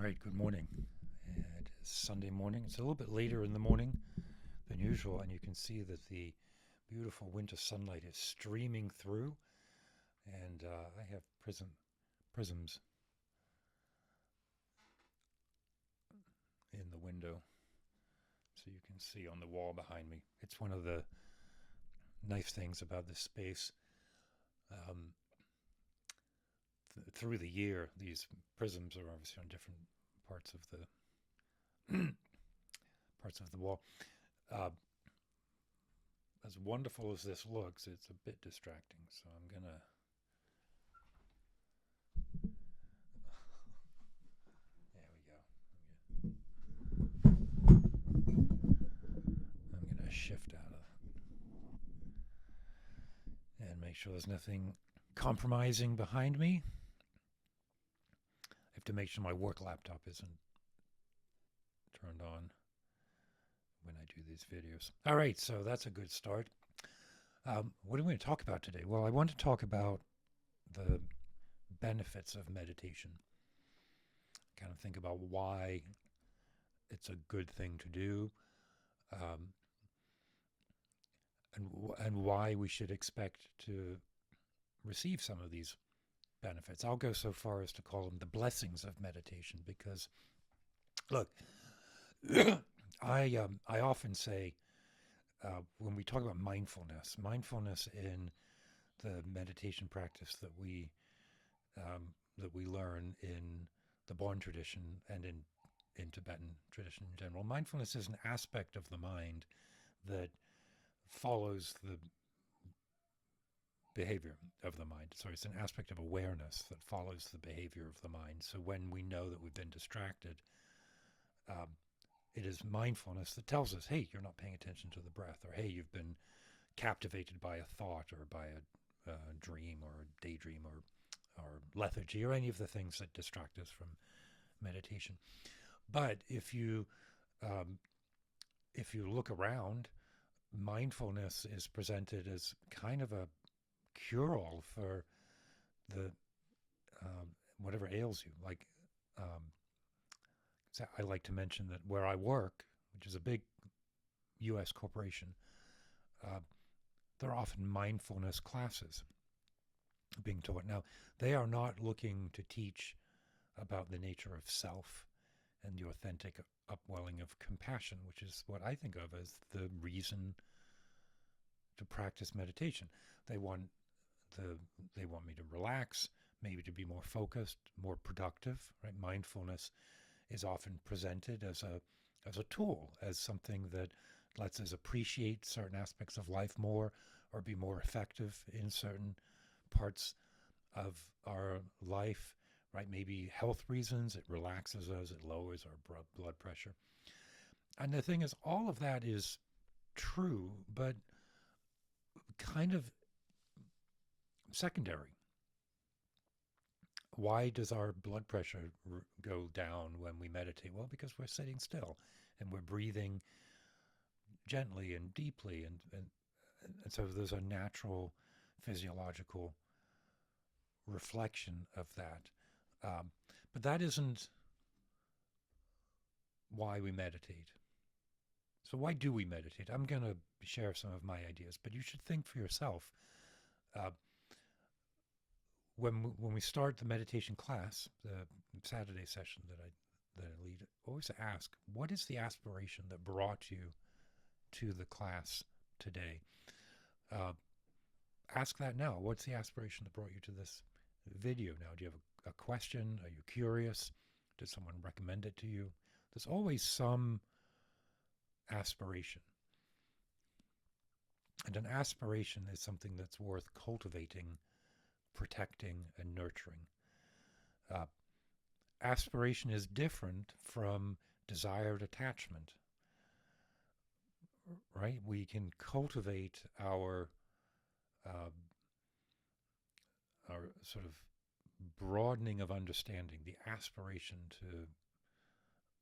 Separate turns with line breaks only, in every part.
All right, good morning. It is Sunday morning. It's a little bit later in the morning than usual, and you can see that the beautiful winter sunlight is streaming through, and I have prisms in the window, so you can see on the wall behind me. It's one of the nice things about this space. Um, Through the year, these prisms are obviously on different parts of the parts of the wall. Uh, as wonderful as this looks, it's a bit distracting. So I'm gonna there we go. I'm gonna shift out of and make sure there's nothing compromising behind me. I have to make sure my work laptop isn't turned on when I do these videos. All right, so that's a good start. What are we going to talk about today? Well, I want to talk about the benefits of meditation. Kind of think about why it's a good thing to do, um, and why we should expect to receive some of these benefits. I'll go so far as to call them the blessings of meditation because, look, I often say when we talk about mindfulness in the meditation practice that we learn in the Bon tradition and in Tibetan tradition in general, mindfulness is an aspect of the mind that follows the behavior of the mind. So it's an aspect of awareness that follows the behavior of the mind. So when we know that we've been distracted, it is mindfulness that tells us, hey, you're not paying attention to the breath, or hey, you've been captivated by a thought or by a dream or a daydream or lethargy or any of the things that distract us from meditation. But if you look around, mindfulness is presented as kind of a cure-all for the whatever ails you. Like I like to mention that where I work, which is a big U.S. corporation, there are often mindfulness classes being taught. Now, they are not looking to teach about the nature of self and the authentic upwelling of compassion, which is what I think of as the reason to practice meditation. They want me to relax, maybe to be more focused, more productive, right? Mindfulness is often presented as a tool, as something that lets us appreciate certain aspects of life more or be more effective in certain parts of our life, right? Maybe health reasons, it relaxes us, it lowers our blood pressure. And the thing is, all of that is true, but kind of secondary. Why does our blood pressure go down when we meditate? Well, because we're sitting still and we're breathing gently and deeply. And so there's a natural physiological reflection of that. But that isn't why we meditate. So why do we meditate? I'm going to share some of my ideas, but you should think for yourself. When we start the meditation class, the Saturday session that I lead, always ask, what is the aspiration that brought you to the class today? Ask that now. What's the aspiration that brought you to this video now? Do you have a question? Are you curious? Did someone recommend it to you? There's always some aspiration. And an aspiration is something that's worth cultivating, protecting, and nurturing. Aspiration is different from desired attachment, right? We can cultivate our sort of broadening of understanding. The aspiration to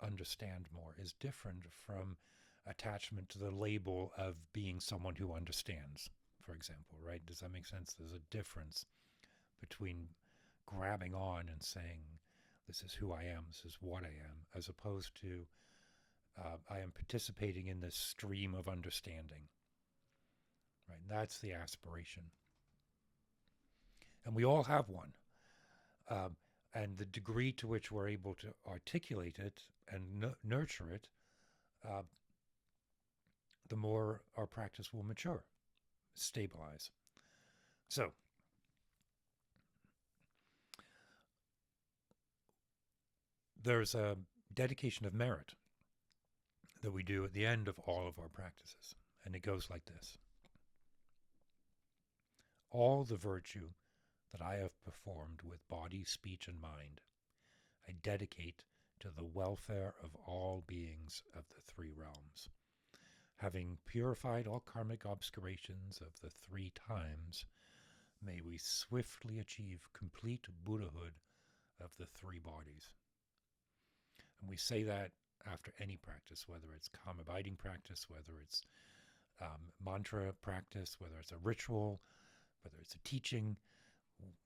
understand more is different from attachment to the label of being someone who understands, for example, right? Does that make sense? There's a difference between grabbing on and saying This is who I am. This is what I am, as opposed to I am participating in this stream of understanding. Right? That's the aspiration. And we all have one. And the degree to which we're able to articulate it and nurture it, the more our practice will mature, stabilize. So, there's a dedication of merit that we do at the end of all of our practices. And it goes like this. All the virtue that I have performed with body, speech, and mind, I dedicate to the welfare of all beings of the three realms. Having purified all karmic obscurations of the three times, may we swiftly achieve complete Buddhahood of the three bodies. And we say that after any practice, whether it's calm abiding practice, whether it's mantra practice, whether it's a ritual, whether it's a teaching,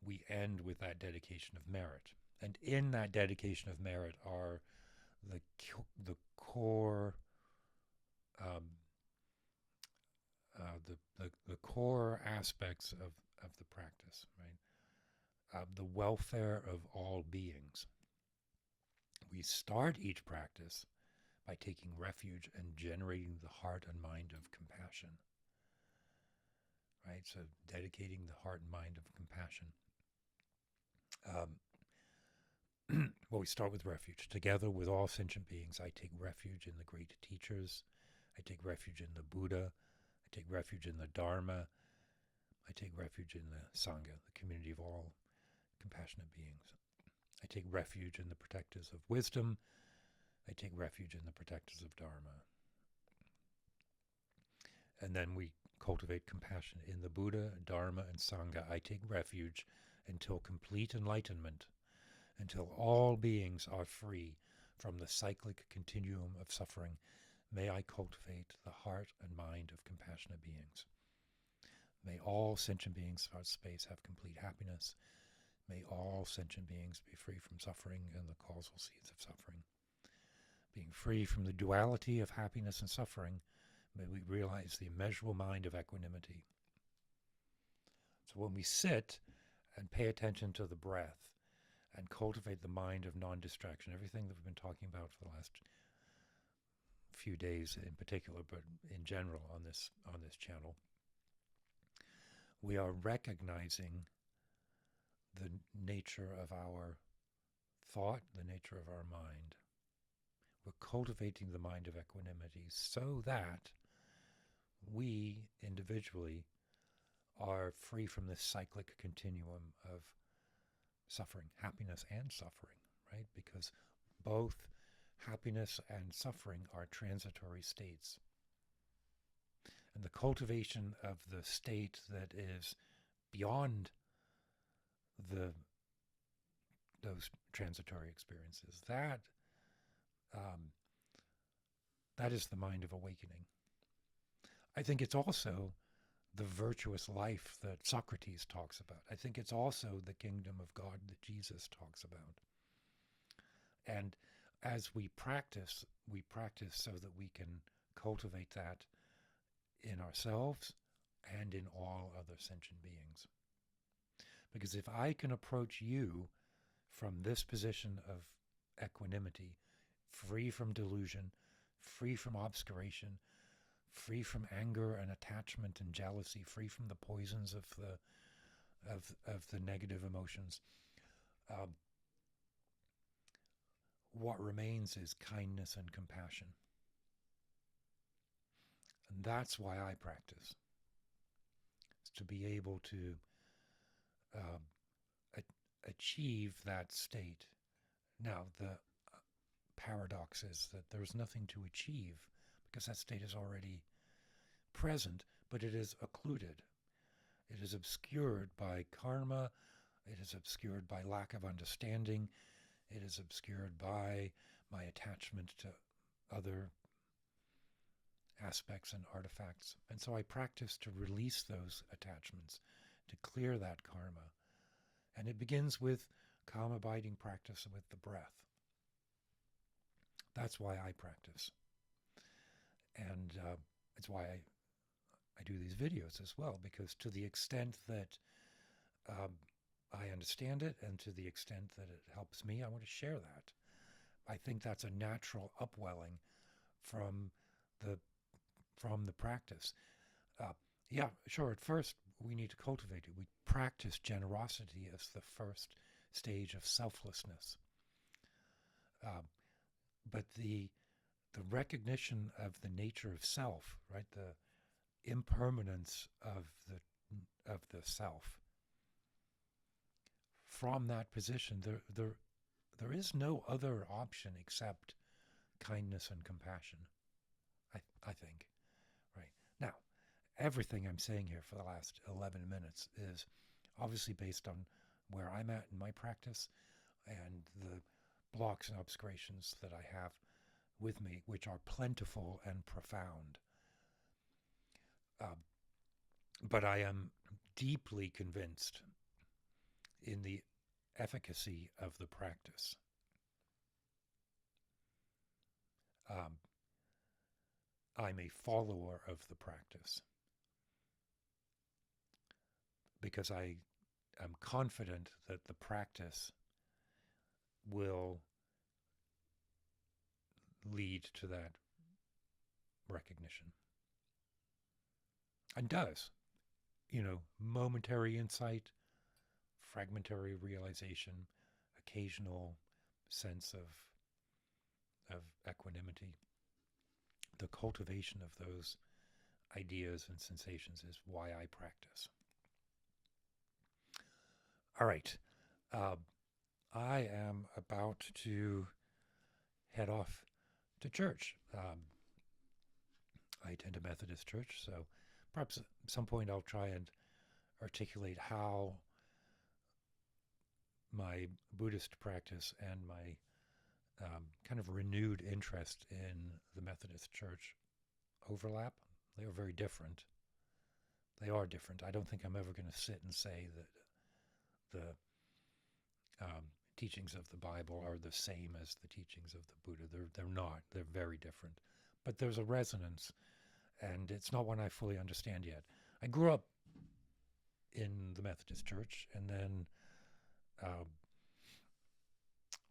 we end with that dedication of merit. And in that dedication of merit are the core the core aspects of the practice, right? The welfare of all beings. We start each practice by taking refuge and generating the heart and mind of compassion. Right? So dedicating the heart and mind of compassion. Well, we start with refuge. Together with all sentient beings, I take refuge in the great teachers. I take refuge in the Buddha. I take refuge in the Dharma. I take refuge in the Sangha, the community of all compassionate beings. I take refuge in the protectors of wisdom. I take refuge in the protectors of Dharma. And then we cultivate compassion in the Buddha, Dharma, and Sangha. I take refuge until complete enlightenment, until all beings are free from the cyclic continuum of suffering. May I cultivate the heart and mind of compassionate beings. May all sentient beings throughout space have complete happiness. May all sentient beings be free from suffering and the causal seeds of suffering. Being free from the duality of happiness and suffering, may we realize the immeasurable mind of equanimity. So when we sit and pay attention to the breath and cultivate the mind of non-distraction, everything that we've been talking about for the last few days in particular, but in general on this channel, we are recognizing the nature of our thought, the nature of our mind. We're cultivating the mind of equanimity so that we individually are free from this cyclic continuum of suffering, happiness and suffering, right? Because both happiness and suffering are transitory states. And the cultivation of the state that is beyond those transitory experiences, that is the mind of awakening. I think it's also the virtuous life that Socrates talks about. I think it's also the kingdom of God that Jesus talks about. And as we practice so that we can cultivate that in ourselves and in all other sentient beings. Because if I can approach you from this position of equanimity, free from delusion, free from obscuration, free from anger and attachment and jealousy, free from the poisons of the negative emotions, what remains is kindness and compassion. And that's why I practice. It's to be able to achieve that state. Now, the paradox is that there's nothing to achieve because that state is already present, but it is occluded. It is obscured by karma. It is obscured by lack of understanding. It is obscured by my attachment to other aspects and artifacts. And so I practice to release those attachments, to clear that karma. And it begins with calm abiding practice with the breath. That's why I practice. And it's why I do these videos as well, because to the extent that I understand it and to the extent that it helps me, I want to share that. I think that's a natural upwelling from the practice. Yeah, sure, at first we need to cultivate it. We practice generosity as the first stage of selflessness. But the recognition of the nature of self, right? The impermanence of the self. From that position, there is no other option except kindness and compassion. I think, right now, everything I'm saying here for the last 11 minutes is obviously based on where I'm at in my practice and the blocks and obscurations that I have with me, which are plentiful and profound. But I am deeply convinced in the efficacy of the practice. I'm a follower of the practice because I am confident that the practice will lead to that recognition. And does. Momentary insight, fragmentary realization, occasional sense of equanimity. The cultivation of those ideas and sensations is why I practice. All right. I am about to head off to church. I attend a Methodist church, so perhaps at some point I'll try and articulate how my Buddhist practice and my kind of renewed interest in the Methodist church overlap. They are very different. They are different. I don't think I'm ever going to sit and say that the teachings of the Bible are the same as the teachings of the Buddha. They're not. They're very different. But there's a resonance, and it's not one I fully understand yet. I grew up in the Methodist church, and then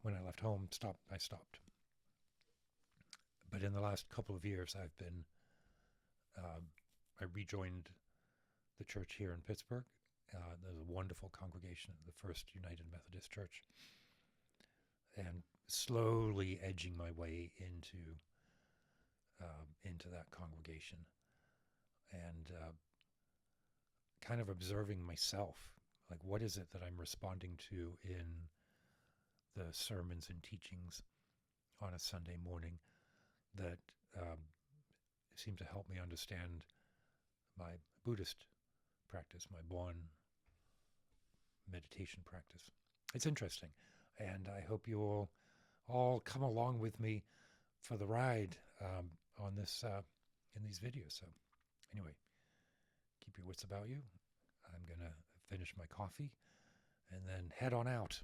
when I left home, I stopped. But in the last couple of years, I rejoined the church here in Pittsburgh. There's a wonderful congregation, the First United Methodist Church, and slowly edging my way into that congregation, and kind of observing myself, like what is it that I'm responding to in the sermons and teachings on a Sunday morning that seem to help me understand my Buddhist practice, my Bon meditation practice. It's interesting, and I hope you will all come along with me for the ride on this in these videos. So anyway, keep your wits about you. I'm going to finish my coffee and then head on out.